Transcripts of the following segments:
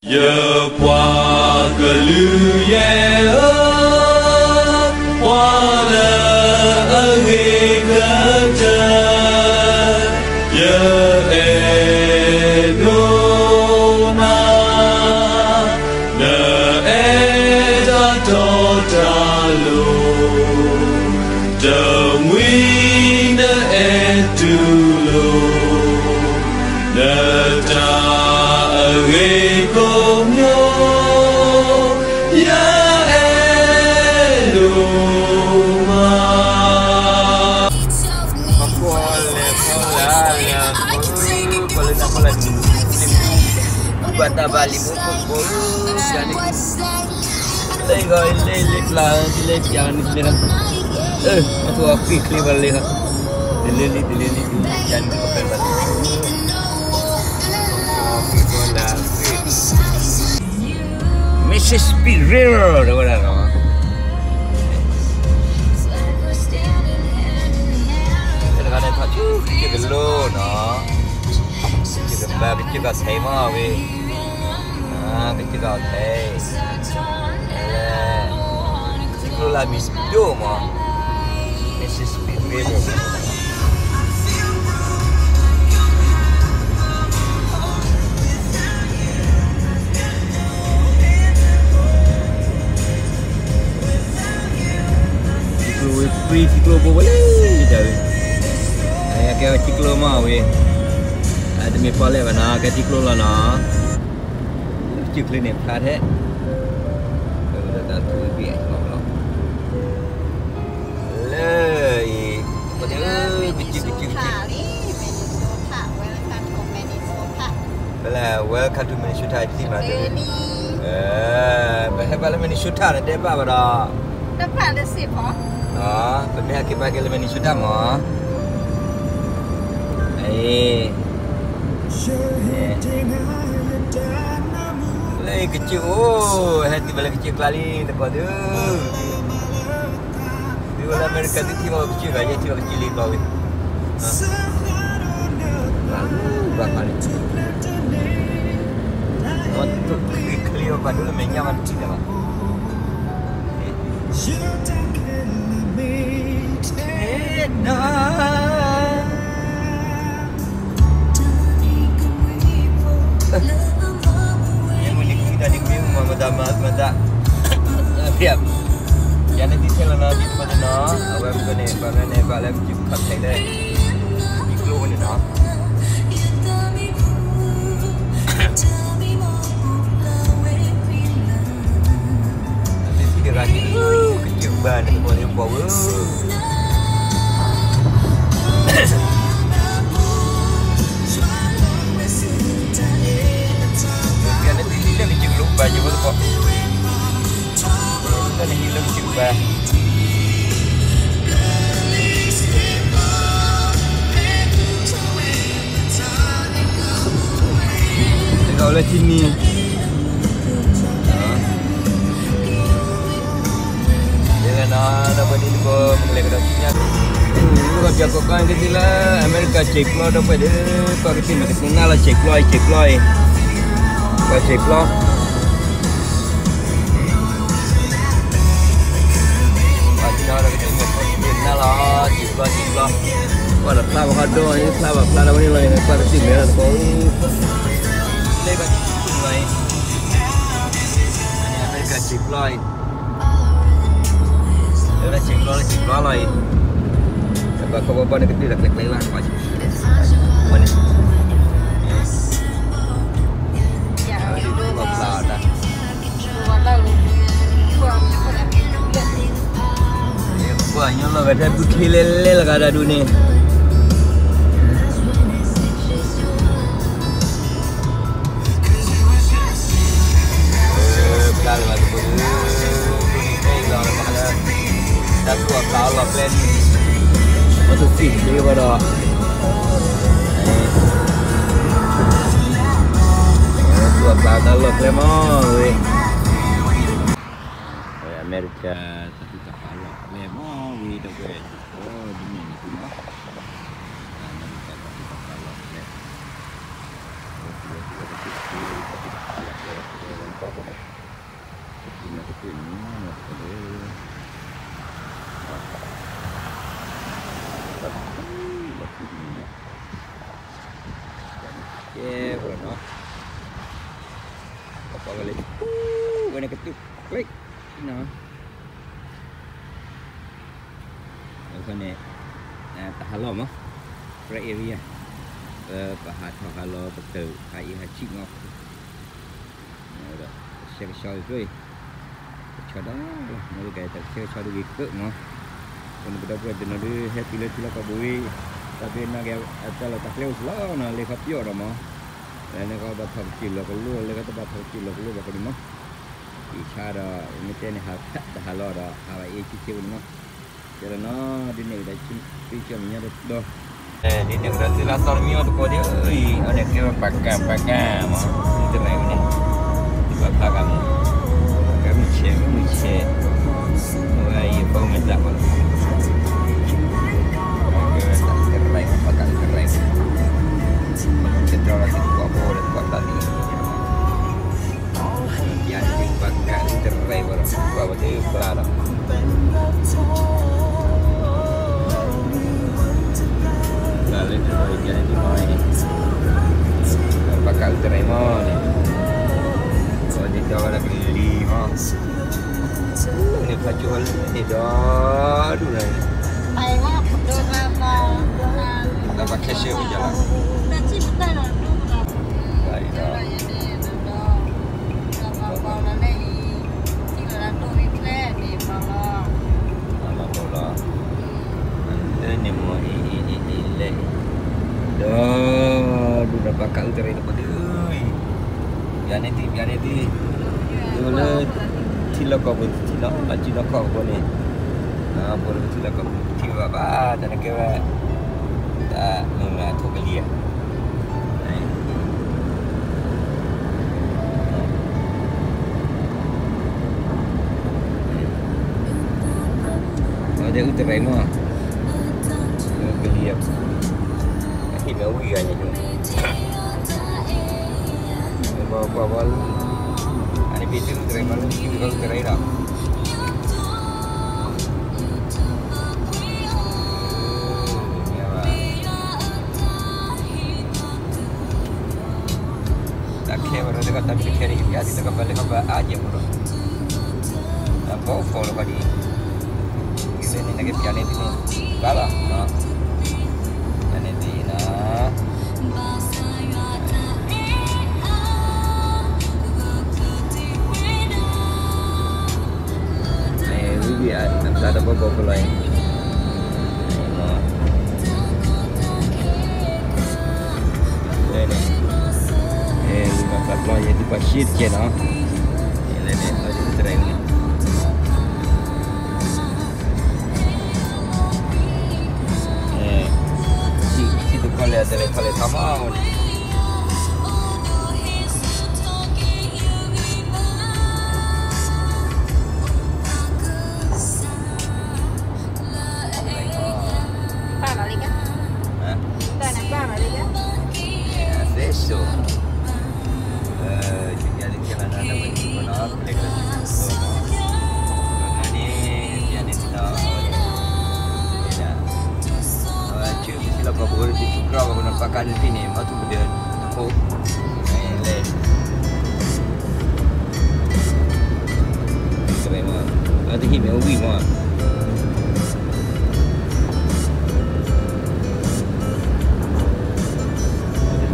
月花个绿叶儿，花的一个针，也爱路嘛，那爱着多大路，正为那爱独路，那大。Bata bali buku jadi lego lele plan lele jangan lele aku api kli bali ha lele jangan pakai bali api bola Mrs. Pirero dah benar kan kadang-kadang tak cukup kita dulu no kita bagi juga tema we kecil kau tes, kalau lah misdo mah, Mrs. Pirero. Ciklo free ciklo boleh jadi. Ayah kau ciklo mah we, ada mi pale mana kau ciklo lah na. Chiếc lên nệm khá thế rồi ta thử biển ngọc lắm lời có thể cái chiếc là welcome to Minnesota gì mà được phải là Minnesota là đẹp bao đó đẹp phải là gì hả đó phải cái là Minnesota mà ấy kecil, hati balik kecil kali tempat tu. Di luar Amerika tu tiba kecil aja, tiba kecil ni kau. Bakal ni. Untuk keliau pada dulu menyaman tidak lah. Mata siap jangan detail na di tempat na awak bukan ni balik juga kat saya di keluar ni na nanti tiga kali kecil banget boleh bawa jangan detail ni juga lupa juga kok kan hilang juga. Kalau lihat sini, jangan ada benda ni kau melihat dasarnya. Kalau jago kan kita lah Amerika cek lo dapat deh. Kalau kita nak kenal lah cek lo. Kalau cek lo. Ciklo. Wah, ada kelapa kado, ini kelapa ini loh, ini kelapa sih merah kau. Lepas itu mulai. Ini Amerika ciklo. Ini ciklo lah. Sebab kau bawa ni kecil dah klik lah macam. Mana? Ya, itu kelapa dah. Banyak lah ada bukit lelel kada dunia. Kalau lagi kalau ada satu kalau plan itu sih dia pada dua kalau plan mau Amerika tapi tak kalau memang hidup oh dunia ni semua Amerika tapi tak kalau kau balik. Kena ketuk. Klik. Nah. Kau ni tak halam ah. Right area. Pahat halo betul. Hai hacik ngok. Dah. Share rồi. Cho đó nó cái tập chơi cho được cỡ mà còn bây giờ thì nó đi hết thì là có bụi tapi nó cái là tập leo slow nó lấy khắp giờ rồi mà nên nó có bắt thằng chỉ là có lúa lấy cái bắt thằng chỉ là có lúa cái gì mà ý cha đó mình tên là hạt lo đó hạt ấy chỉ chịu mà cho nên nó đi này là chỉ cho mình nhớ được đâu đi đường ra từ là sau mình ở đâu dia ở đây cái pakai mà itu này ini pakai Miche. Mulai pemerintah pun. Keren, pakai keren. Cedera lagi buat boleh buat tadi. Yang pakai keren baru buat dia berada. Lalu terus jadi di mana ini? Pakai keren mana? Kalau di Jawa lagi lima. Ini pajuan ni dah dulu ni. Ayah betul apa? Dah pakai share berjalan. Nanti betul lah. Baik dah. Nama bola. Ini mau ini leh. Dah dulu pakai utara itu pada. Biar nanti. Dulu. Sila kau pun sila, macam kau pun ni. Boleh sila kau tiba apa dan kira tak mengenai tu belia. Ada utara mana? Belia. Ini bawa ianya tu. Bawa. Bikin terima lu juga kira-kira. Tak kira baru dekat tapi kira dia di dekat balik apa aja baru. Apa follow kali. Ini lagi piala ini. Bala. Piala ini nah. Ya, tak ada apa-apa lain. Lima kapal yang dipasir je lah. Ini ada utara ini. Situ kalau ada kalau tamam. Pakai di sini, matu dia kok, leh. Keren mah, ada hime ubi mah.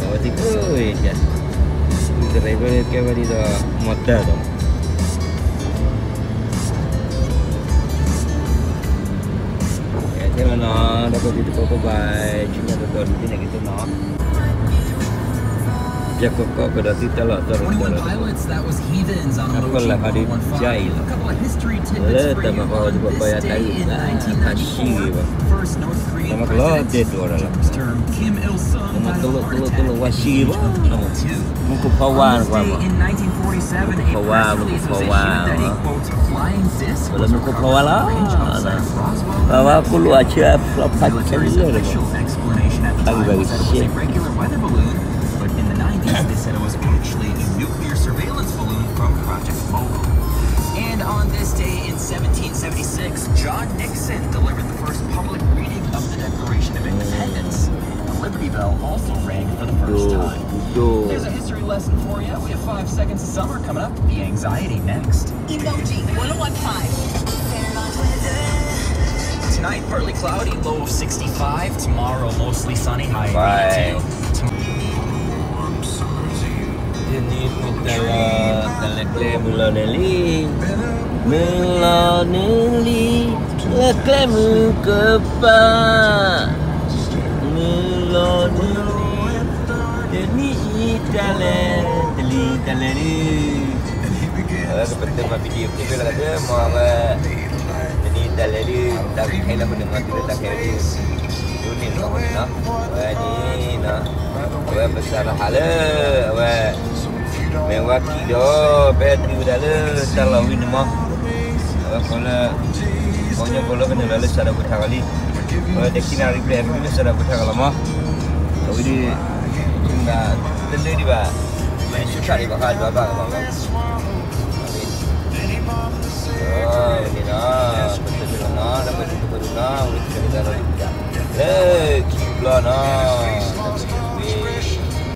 Ada tipu, ya. Driver kayak beri dah modal dah. Thế là nó đã có đi được có bài chuyên gia tuần thế này cái tôi nó chắc có cái đó thì trả lời cho rồi còn là phải đi chạy là tầm mà vào thì bọn bây thấy là thành gì vậy mà cái đó chết rồi là mà tôi qua xì quá muốn cục phao qua qua mà cục phao qua kalau mau kau lah, bawa aku lu aja lepas kali ni lah. Aku bagi sih. And on this day in 1776, John Nixon delivered the first public reading of the Declaration of Independence. The Liberty Bell also rang for the first time. There's a history lesson for you. We have 5 seconds of summer coming up. The anxiety next. Emoji 1015. Tonight, partly cloudy, low of 65. Tomorrow, mostly sunny, high Bye. of 82. Ini kita klaim mula neli klaim kepa mula neli ini tali ni seperti macam video kita lah ada mau ini tali ni tak kena benda mati tak kena dunia kamu nak ni nak besar hala mewah kido beti udala talawin mah kalau kena lalu secara buta kali dekinari plan ini secara buta kalau mah tapi di enggak tende di bah main susah di bakal babak ini nah betul nah dapat itu baru nah kita lalu kibla nah